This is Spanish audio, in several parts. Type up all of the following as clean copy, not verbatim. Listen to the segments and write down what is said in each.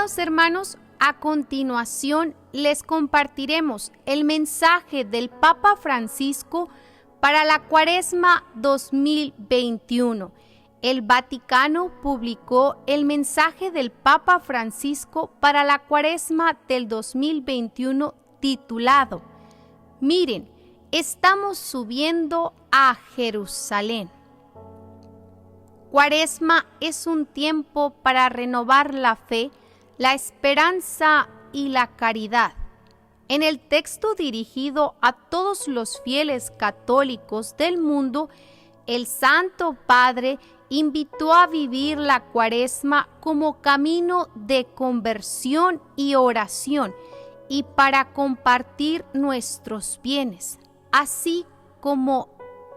Amados hermanos, a continuación les compartiremos el mensaje del Papa Francisco para la Cuaresma 2021. El Vaticano publicó el mensaje del Papa Francisco para la Cuaresma del 2021 titulado Miren, estamos subiendo a Jerusalén. Cuaresma es un tiempo para renovar la fe, la esperanza y la caridad. En el texto dirigido a todos los fieles católicos del mundo, el Santo Padre invitó a vivir la Cuaresma como camino de conversión y oración y para compartir nuestros bienes, así como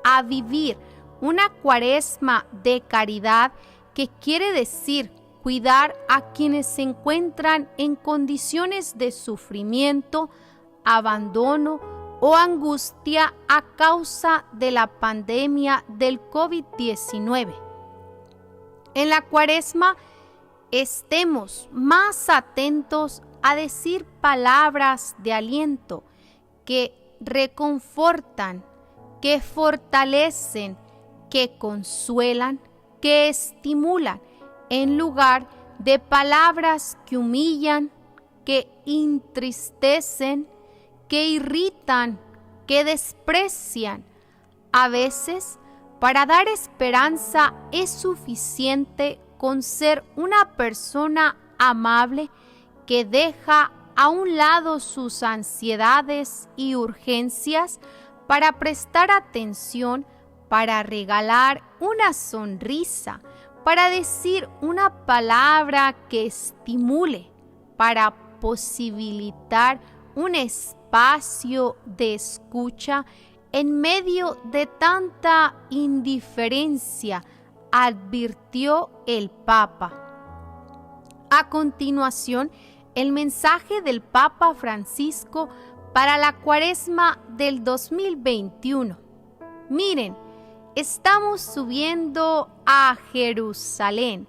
a vivir una Cuaresma de caridad, que quiere decir cuidar a quienes se encuentran en condiciones de sufrimiento, abandono o angustia a causa de la pandemia del COVID-19. En la Cuaresma estemos más atentos a decir palabras de aliento que reconfortan, que fortalecen, que consuelan, que estimulan, en lugar de palabras que humillan, que entristecen, que irritan, que desprecian. A veces, para dar esperanza es suficiente con ser una persona amable que deja a un lado sus ansiedades y urgencias para prestar atención, para regalar una sonrisa, para decir una palabra que estimule, para posibilitar un espacio de escucha en medio de tanta indiferencia, advirtió el Papa. A continuación, el mensaje del Papa Francisco para la Cuaresma del 2021. Miren, estamos subiendo a Jerusalén.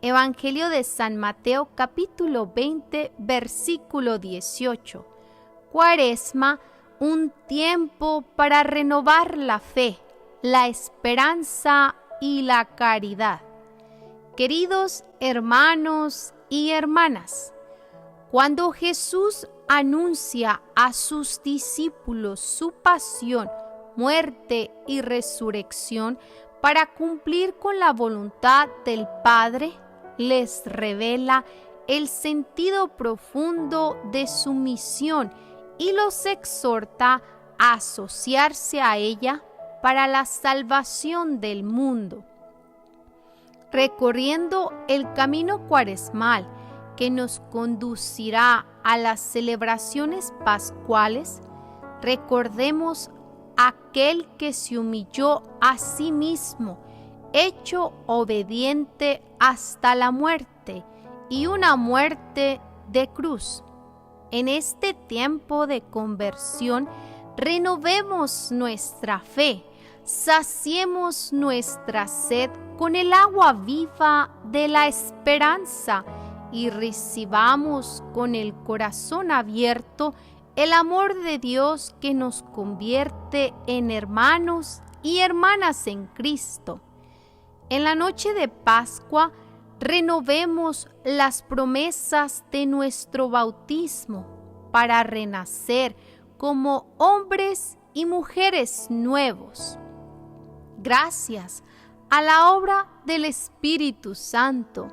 Evangelio de San Mateo, capítulo 20, versículo 18. Cuaresma, un tiempo para renovar la fe, la esperanza y la caridad. Queridos hermanos y hermanas, cuando Jesús anuncia a sus discípulos su pasión, muerte y resurrección para cumplir con la voluntad del Padre, les revela el sentido profundo de su misión y los exhorta a asociarse a ella para la salvación del mundo. Recorriendo el camino cuaresmal que nos conducirá a las celebraciones pascuales, recordemos aquel que se humilló a sí mismo, hecho obediente hasta la muerte y una muerte de cruz. En este tiempo de conversión, renovemos nuestra fe, saciemos nuestra sed con el agua viva de la esperanza y recibamos con el corazón abierto el amor de Dios que nos convierte en hermanos y hermanas en Cristo. En la noche de Pascua, renovemos las promesas de nuestro bautismo para renacer como hombres y mujeres nuevos. Gracias a la obra del Espíritu Santo.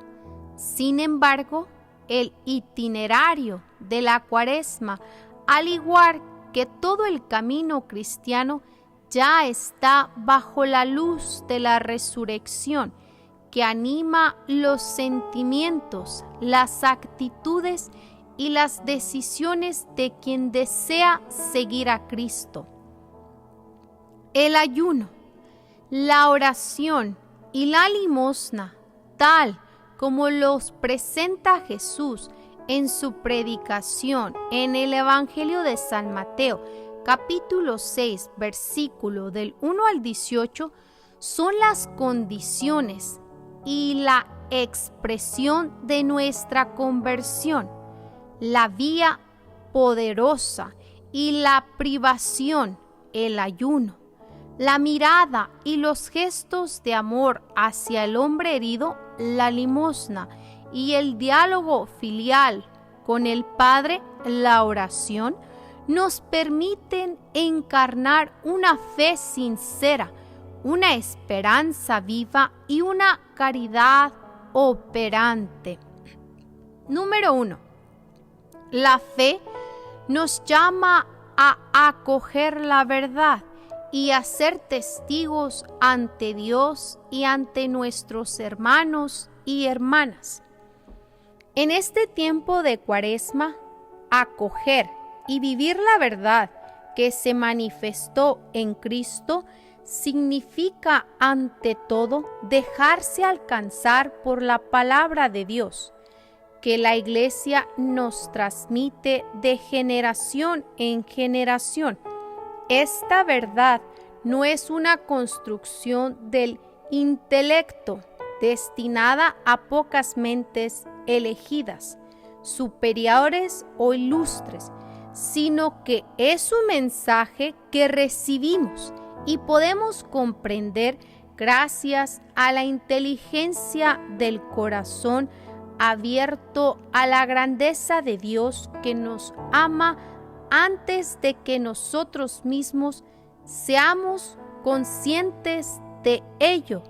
Sin embargo, el itinerario de la Cuaresma, al igual que todo el camino cristiano, ya está bajo la luz de la resurrección, que anima los sentimientos, las actitudes y las decisiones de quien desea seguir a Cristo. El ayuno, la oración y la limosna, tal como los presenta Jesús en su predicación en el Evangelio de San Mateo, capítulo 6, versículo del 1 al 18, son las condiciones y la expresión de nuestra conversión, la vía poderosa y la privación, el ayuno, la mirada y los gestos de amor hacia el hombre herido, la limosna, y el diálogo filial con el Padre, la oración, nos permiten encarnar una fe sincera, una esperanza viva y una caridad operante. Número 1. La fe nos llama a acoger la verdad y a ser testigos ante Dios y ante nuestros hermanos y hermanas. En este tiempo de Cuaresma, acoger y vivir la verdad que se manifestó en Cristo significa ante todo dejarse alcanzar por la palabra de Dios, que la Iglesia nos transmite de generación en generación. Esta verdad no es una construcción del intelecto destinada a pocas mentes elegidas, superiores o ilustres, sino que es un mensaje que recibimos y podemos comprender gracias a la inteligencia del corazón abierto a la grandeza de Dios, que nos ama antes de que nosotros mismos seamos conscientes de ello.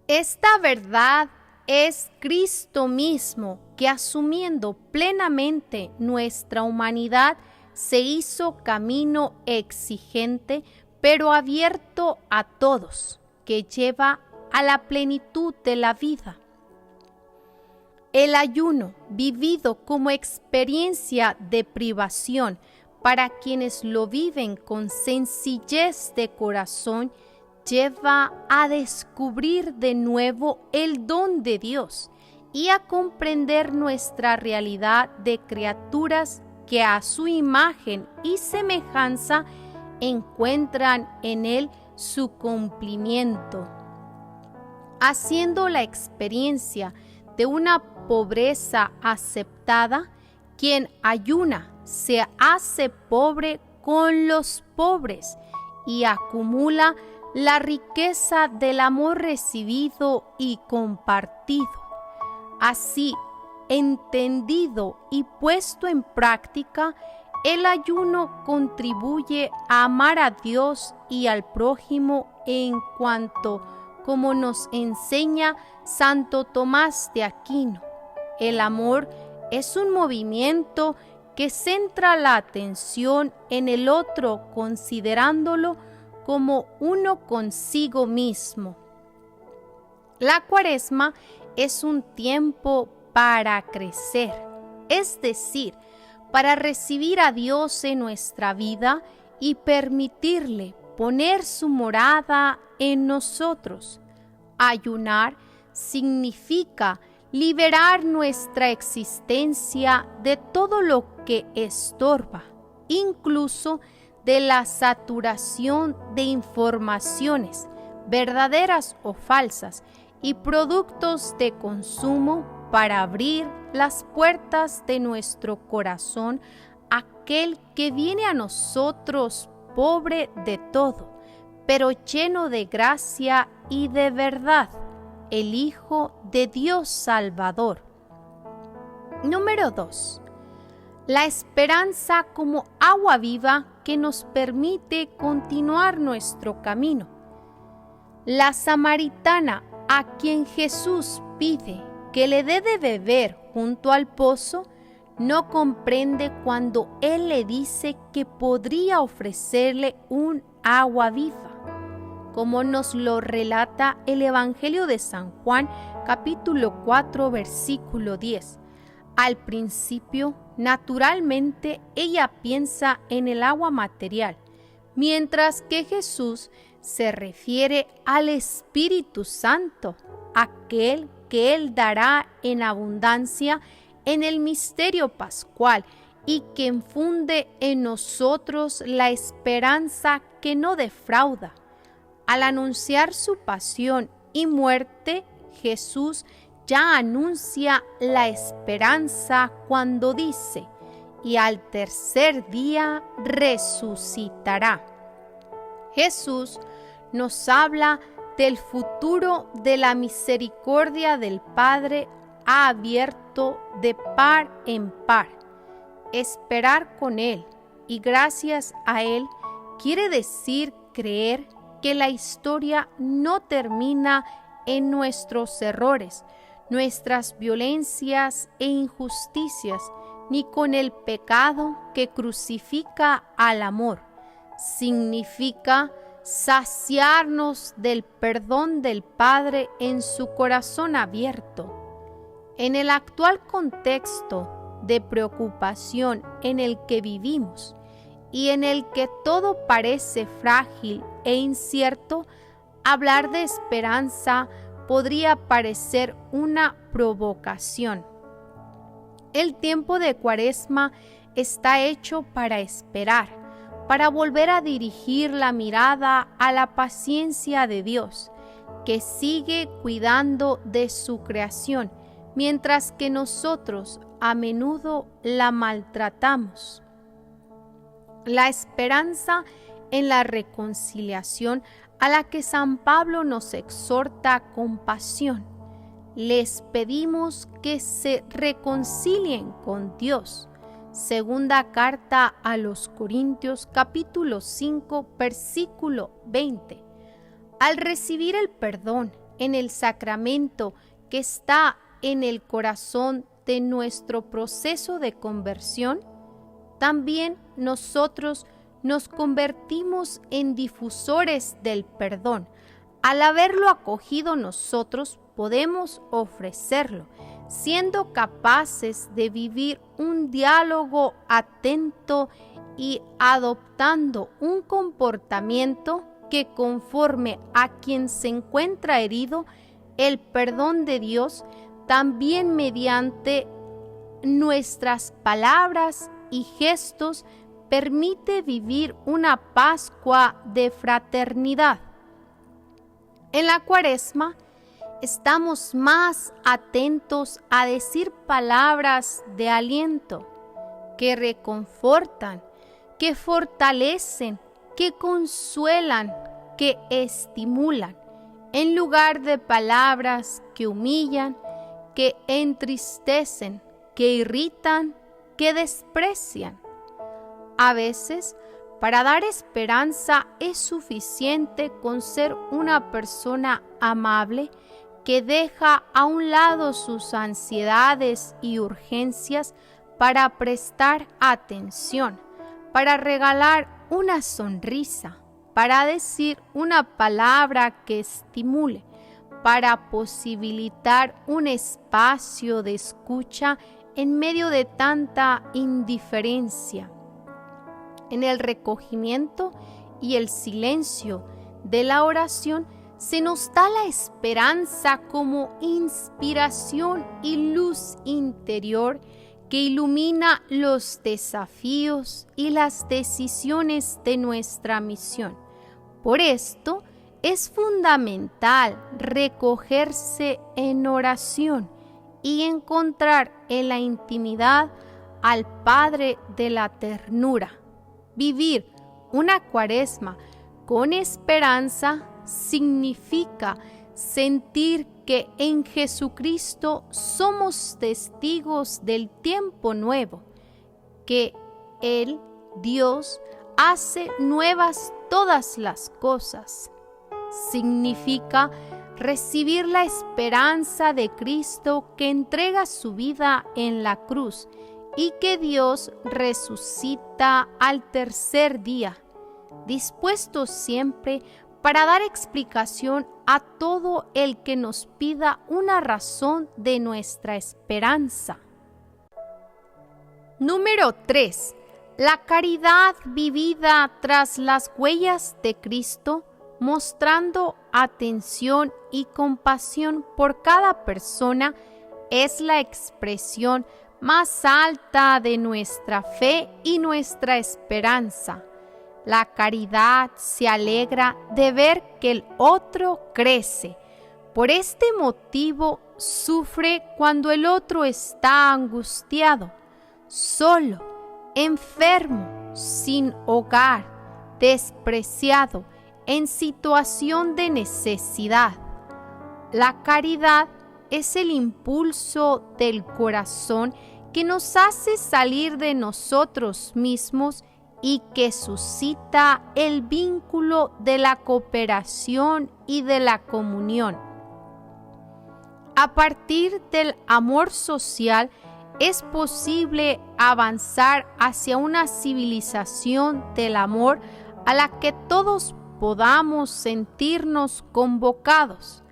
Esta verdad es Cristo mismo, que asumiendo plenamente nuestra humanidad, se hizo camino exigente, pero abierto a todos, que lleva a la plenitud de la vida. El ayuno, vivido como experiencia de privación para quienes lo viven con sencillez de corazón, lleva a descubrir de nuevo el don de Dios y a comprender nuestra realidad de criaturas que a su imagen y semejanza encuentran en Él su cumplimiento. Haciendo la experiencia de una pobreza aceptada, quien ayuna se hace pobre con los pobres y acumula la riqueza del amor recibido y compartido. Así, entendido y puesto en práctica, el ayuno contribuye a amar a Dios y al prójimo en cuanto, como nos enseña Santo Tomás de Aquino, el amor es un movimiento que centra la atención en el otro, considerándolo como uno consigo mismo. La Cuaresma es un tiempo para crecer, es decir, para recibir a Dios en nuestra vida y permitirle poner su morada en nosotros. Ayunar significa liberar nuestra existencia de todo lo que estorba, incluso de la saturación de informaciones, verdaderas o falsas, y productos de consumo, para abrir las puertas de nuestro corazón a aquel que viene a nosotros pobre de todo, pero lleno de gracia y de verdad, el Hijo de Dios Salvador. Número 2. La esperanza como agua viva que nos permite continuar nuestro camino. La samaritana, a quien Jesús pide que le dé de beber junto al pozo, no comprende cuando Él le dice que podría ofrecerle un agua viva, como nos lo relata el Evangelio de San Juan, capítulo 4, versículo 10. Al principio, naturalmente, ella piensa en el agua material, mientras que Jesús se refiere al Espíritu Santo, aquel que Él dará en abundancia en el misterio pascual y que infunde en nosotros la esperanza que no defrauda. Al anunciar su pasión y muerte, Jesús ya anuncia la esperanza cuando dice: y al tercer día resucitará. Jesús nos habla del futuro de la misericordia del Padre abierto de par en par. Esperar con Él y gracias a Él quiere decir creer que la historia no termina en nuestros errores, nuestras violencias e injusticias, ni con el pecado que crucifica al amor. Significa saciarnos del perdón del Padre en su corazón abierto. En el actual contexto de preocupación en el que vivimos y en el que todo parece frágil e incierto, hablar de esperanza podría parecer una provocación. El tiempo de Cuaresma está hecho para esperar, para volver a dirigir la mirada a la paciencia de Dios, que sigue cuidando de su creación, mientras que nosotros a menudo la maltratamos. La esperanza en la reconciliación a la que San Pablo nos exhorta con pasión. Les pedimos que se reconcilien con Dios. Segunda carta a los Corintios, capítulo 5, versículo 20. Al recibir el perdón en el sacramento que está en el corazón de nuestro proceso de conversión, también nosotros nos convertimos en difusores del perdón. Al haberlo acogido nosotros, podemos ofrecerlo, siendo capaces de vivir un diálogo atento y adoptando un comportamiento que conforme a quien se encuentra herido, el perdón de Dios también mediante nuestras palabras y gestos permite vivir una Pascua de fraternidad. En la Cuaresma estamos más atentos a decir palabras de aliento que reconfortan, que fortalecen, que consuelan, que estimulan, en lugar de palabras que humillan, que entristecen, que irritan, que desprecian. A veces, para dar esperanza es suficiente con ser una persona amable que deja a un lado sus ansiedades y urgencias para prestar atención, para regalar una sonrisa, para decir una palabra que estimule, para posibilitar un espacio de escucha en medio de tanta indiferencia. En el recogimiento y el silencio de la oración se nos da la esperanza como inspiración y luz interior que ilumina los desafíos y las decisiones de nuestra misión. Por esto es fundamental recogerse en oración y encontrar en la intimidad al Padre de la ternura. Vivir una Cuaresma con esperanza significa sentir que en Jesucristo somos testigos del tiempo nuevo, que Él, Dios, hace nuevas todas las cosas. Significa recibir la esperanza de Cristo que entrega su vida en la cruz y que Dios resucita al tercer día, dispuesto siempre para dar explicación a todo el que nos pida una razón de nuestra esperanza. Número 3. La caridad vivida tras las huellas de Cristo, mostrando atención y compasión por cada persona, es la expresión más alta de nuestra fe y nuestra esperanza. La caridad se alegra de ver que el otro crece, Por este motivo sufre cuando el otro está angustiado, solo, enfermo, sin hogar, despreciado, en situación de necesidad. La caridad es el impulso del corazón que nos hace salir de nosotros mismos y que suscita el vínculo de la cooperación y de la comunión. A partir del amor social es posible avanzar hacia una civilización del amor a la que todos podamos sentirnos convocados.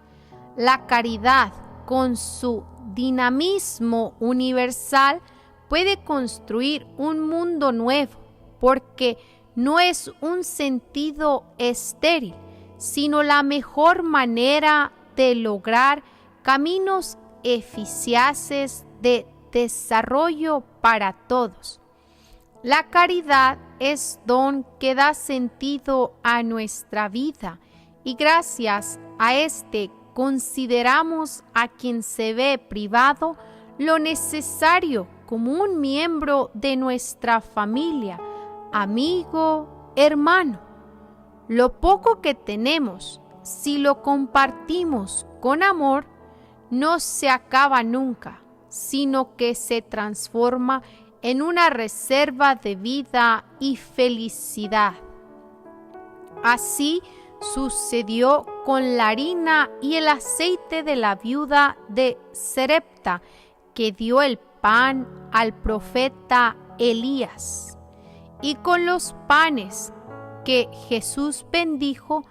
La caridad, con su dinamismo universal, puede construir un mundo nuevo, porque no es un sentido estéril, sino la mejor manera de lograr caminos eficaces de desarrollo para todos. La caridad es don que da sentido a nuestra vida y gracias a este consideramos a quien se ve privado lo necesario como un miembro de nuestra familia, amigo, hermano. Lo poco que tenemos, si lo compartimos con amor, no se acaba nunca, sino que se transforma en una reserva de vida y felicidad. Así sucedió con la harina y el aceite de la viuda de Sarepta, que dio el pan al profeta Elías, y con los panes que Jesús bendijo,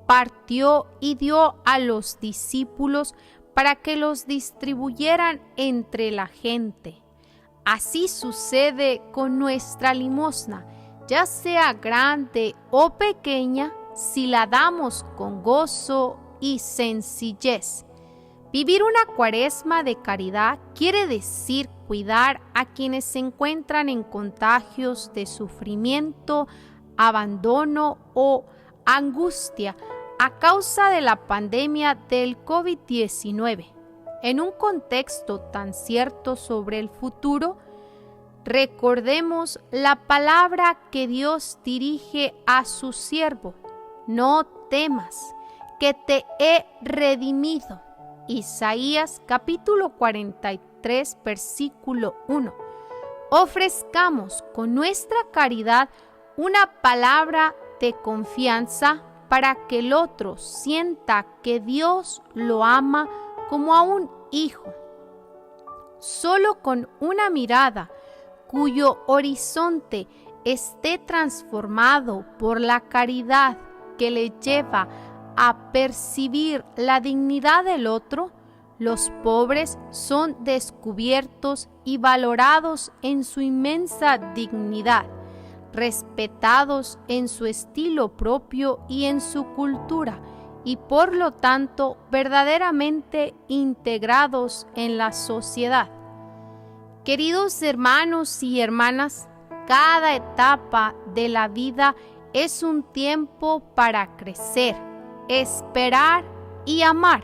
partió y dio a los discípulos para que los distribuyeran entre la gente. Así sucede con nuestra limosna, ya sea grande o pequeña, si la damos con gozo y sencillez. Vivir una cuaresma de caridad quiere decir cuidar a quienes se encuentran en contagios de sufrimiento, abandono o angustia a causa de la pandemia del COVID-19. En un contexto tan cierto sobre el futuro, recordemos la palabra que Dios dirige a su siervo: no temas, que te he redimido. Isaías capítulo 43, versículo 1. Ofrezcamos con nuestra caridad una palabra de confianza para que el otro sienta que Dios lo ama como a un hijo. Solo con una mirada cuyo horizonte esté transformado por la caridad que le lleva a percibir la dignidad del otro, los pobres son descubiertos y valorados en su inmensa dignidad, respetados en su estilo propio y en su cultura, y por lo tanto verdaderamente integrados en la sociedad. Queridos hermanos y hermanas, cada etapa de la vida es un tiempo para crecer, esperar y amar.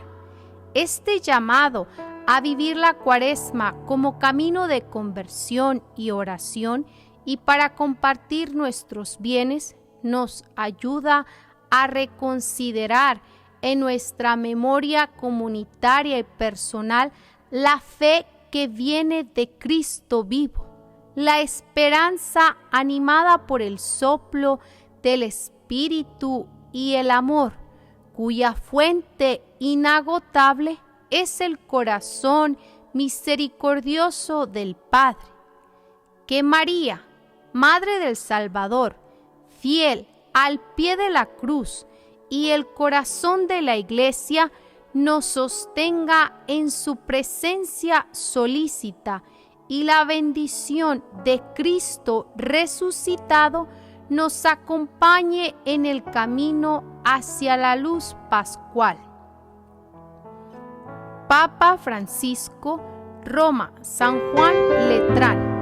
Este llamado a vivir la Cuaresma como camino de conversión y oración y para compartir nuestros bienes nos ayuda a reconsiderar en nuestra memoria comunitaria y personal la fe que viene de Cristo vivo, la esperanza animada por el soplo del Espíritu y el amor, cuya fuente inagotable es el corazón misericordioso del Padre. Que María, Madre del Salvador, fiel al pie de la cruz, y el corazón de la Iglesia nos sostenga en su presencia solícita, y la bendición de Cristo resucitado nos acompañe en el camino hacia la luz pascual. Papa Francisco, Roma, San Juan Letrán.